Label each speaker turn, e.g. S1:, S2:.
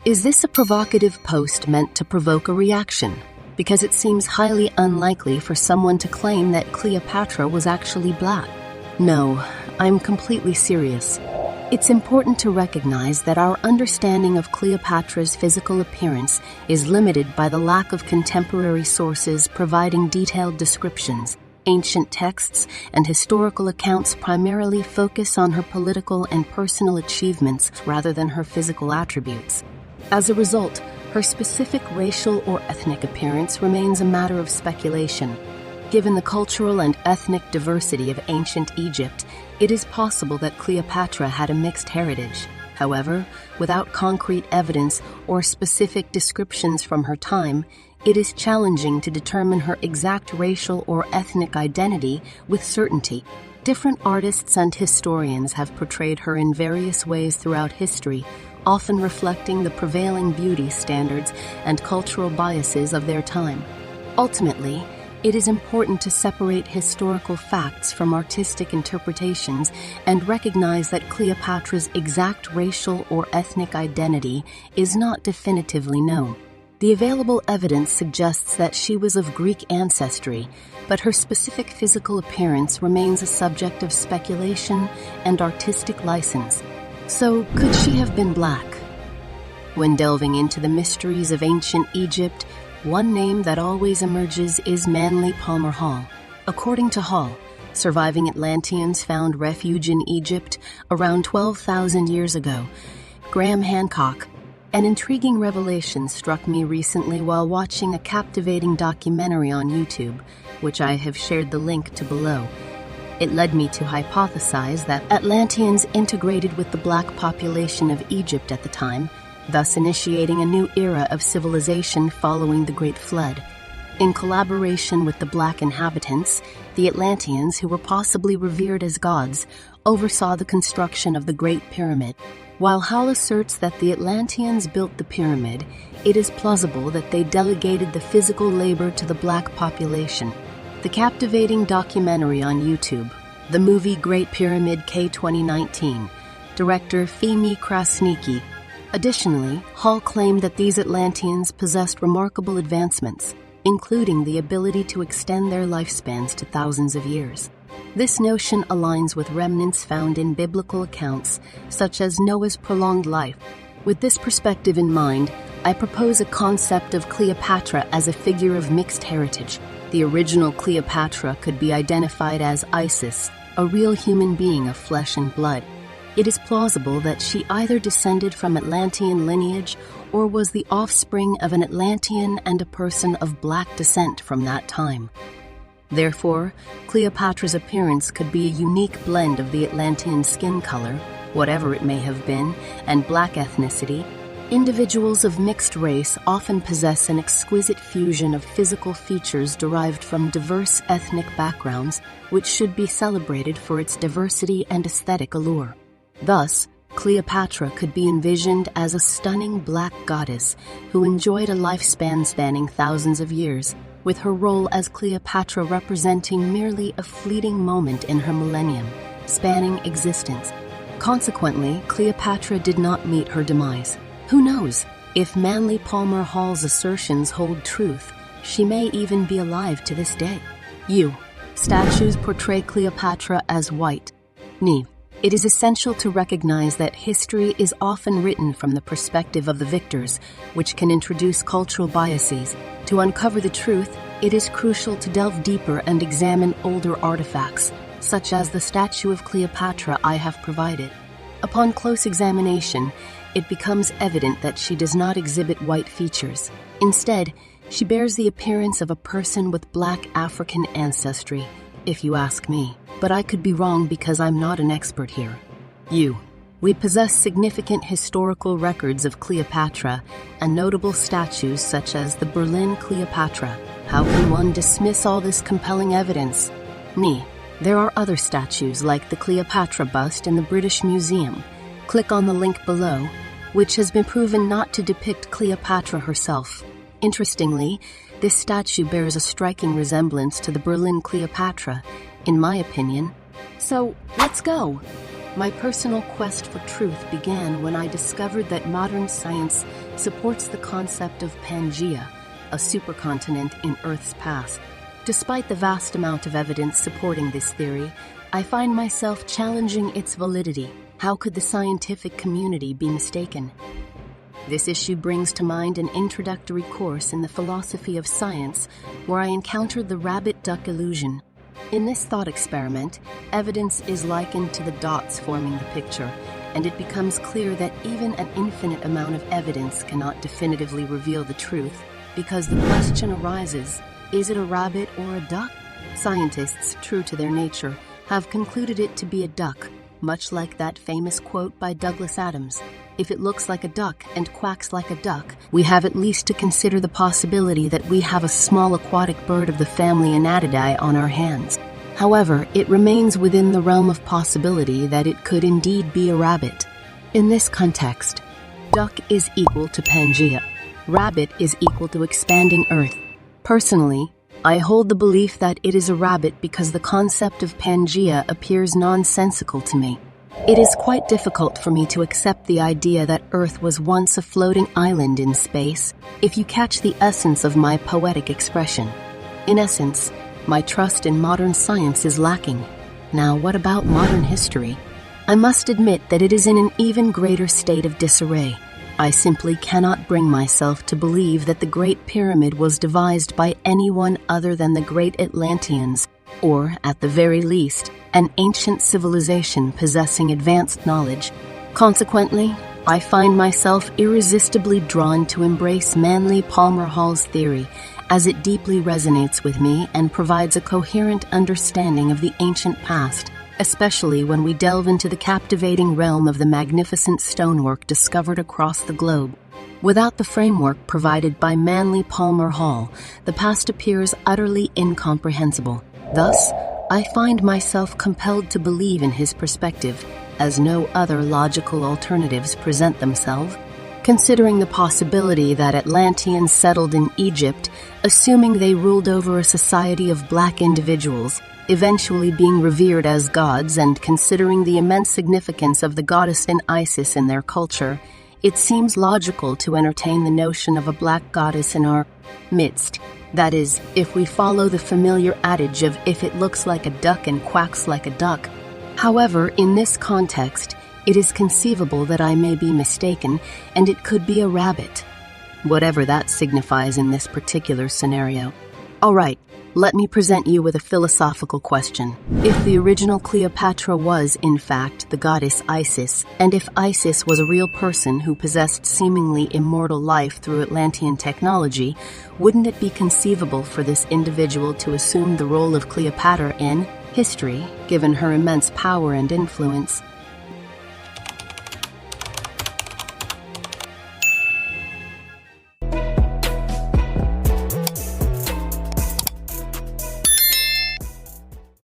S1: Is this a provocative post meant to provoke a reaction? Because it seems highly unlikely for someone to claim that Cleopatra was actually black. No, I'm completely serious. It's important to recognize that our understanding of Cleopatra's physical appearance is limited by the lack of contemporary sources providing detailed descriptions. Ancient texts and historical accounts primarily focus on her political and personal achievements rather than her physical attributes. As a result, her specific racial or ethnic appearance remains a matter of speculation. Given the cultural and ethnic diversity of ancient Egypt, it is possible that Cleopatra had a mixed heritage. However, without concrete evidence or specific descriptions from her time, it is challenging to determine her exact racial or ethnic identity with certainty. Different artists and historians have portrayed her in various ways throughout history, often reflecting the prevailing beauty standards and cultural biases of their time. Ultimately, it is important to separate historical facts from artistic interpretations and recognize that Cleopatra's exact racial or ethnic identity is not definitively known. The available evidence suggests that she was of Greek ancestry, but her specific physical appearance remains a subject of speculation and artistic license. So, could she have been black? When delving into the mysteries of ancient Egypt, one name that always emerges is Manly Palmer Hall. According to Hall, surviving Atlanteans found refuge in Egypt around 12,000 years ago. Graham Hancock. An intriguing revelation struck me recently while watching a captivating documentary on YouTube, which I have shared the link to below. It led me to hypothesize that Atlanteans integrated with the black population of Egypt at the time, thus initiating a new era of civilization following the Great Flood. In collaboration with the black inhabitants, the Atlanteans, who were possibly revered as gods, oversaw the construction of the Great Pyramid. While Hall asserts that the Atlanteans built the pyramid, it is plausible that they delegated the physical labor to the black population. The captivating documentary on YouTube, the movie Great Pyramid K 2019, director Femi Krasniqi. Additionally, Hall claimed that these Atlanteans possessed remarkable advancements, including the ability to extend their lifespans to thousands of years. This notion aligns with remnants found in biblical accounts, such as Noah's prolonged life. With this perspective in mind, I propose a concept of Cleopatra as a figure of mixed heritage. The original Cleopatra could be identified as Isis, a real human being of flesh and blood. It is plausible that she either descended from Atlantean lineage or was the offspring of an Atlantean and a person of black descent from that time. Therefore, Cleopatra's appearance could be a unique blend of the Atlantean skin color, whatever it may have been, and black ethnicity. Individuals of mixed race often possess an exquisite fusion of physical features derived from diverse ethnic backgrounds, which should be celebrated for its diversity and aesthetic allure. Thus, Cleopatra could be envisioned as a stunning black goddess who enjoyed a lifespan spanning thousands of years, with her role as Cleopatra representing merely a fleeting moment in her millennium, spanning existence. Consequently, Cleopatra did not meet her demise. Who knows? If Manly Palmer Hall's assertions hold truth, she may even be alive to this day. Statues portray Cleopatra as white. It is essential to recognize that history is often written from the perspective of the victors, which can introduce cultural biases. To uncover the truth, it is crucial to delve deeper and examine older artifacts, such as the statue of Cleopatra I have provided. Upon close examination, it becomes evident that she does not exhibit white features. Instead, she bears the appearance of a person with black African ancestry, if you ask me. But I could be wrong because I'm not an expert here. We possess significant historical records of Cleopatra and notable statues such as the Berlin Cleopatra. How can one dismiss all this compelling evidence? There are other statues like the Cleopatra bust in the British Museum. Click on the link below, which has been proven not to depict Cleopatra herself. Interestingly, this statue bears a striking resemblance to the Berlin Cleopatra, in my opinion. So, let's go! My personal quest for truth began when I discovered that modern science supports the concept of Pangaea, a supercontinent in Earth's past. Despite the vast amount of evidence supporting this theory, I find myself challenging its validity. How could the scientific community be mistaken? This issue brings to mind an introductory course in the philosophy of science where I encountered the rabbit-duck illusion. In this thought experiment, evidence is likened to the dots forming the picture, and it becomes clear that even an infinite amount of evidence cannot definitively reveal the truth, because the question arises, is it a rabbit or a duck? Scientists, true to their nature, have concluded it to be a duck, much like that famous quote by Douglas Adams. If it looks like a duck and quacks like a duck, we have at least to consider the possibility that we have a small aquatic bird of the family Anatidae on our hands. However, it remains within the realm of possibility that it could indeed be a rabbit. In this context, duck is equal to Pangaea. Rabbit is equal to expanding Earth. Personally, I hold the belief that it is a rabbit because the concept of Pangaea appears nonsensical to me. It is quite difficult for me to accept the idea that Earth was once a floating island in space, if you catch the essence of my poetic expression. In essence, my trust in modern science is lacking. Now, what about modern history? I must admit that it is in an even greater state of disarray. I simply cannot bring myself to believe that the Great Pyramid was devised by anyone other than the great Atlanteans, or, at the very least, an ancient civilization possessing advanced knowledge. Consequently, I find myself irresistibly drawn to embrace Manly Palmer Hall's theory, as it deeply resonates with me and provides a coherent understanding of the ancient past, especially when we delve into the captivating realm of the magnificent stonework discovered across the globe. Without the framework provided by Manly Palmer Hall, the past appears utterly incomprehensible. Thus, I find myself compelled to believe in his perspective, as no other logical alternatives present themselves. Considering the possibility that Atlanteans settled in Egypt, assuming they ruled over a society of black individuals, eventually being revered as gods, and considering the immense significance of the goddess Isis in their culture, it seems logical to entertain the notion of a black goddess in our midst. That is, if we follow the familiar adage of if it looks like a duck and quacks like a duck. However, in this context, it is conceivable that I may be mistaken, and it could be a rabbit. Whatever that signifies in this particular scenario. All right, let me present you with a philosophical question. If the original Cleopatra was, in fact, the goddess Isis, and if Isis was a real person who possessed seemingly immortal life through Atlantean technology, wouldn't it be conceivable for this individual to assume the role of Cleopatra in history, given her immense power and influence?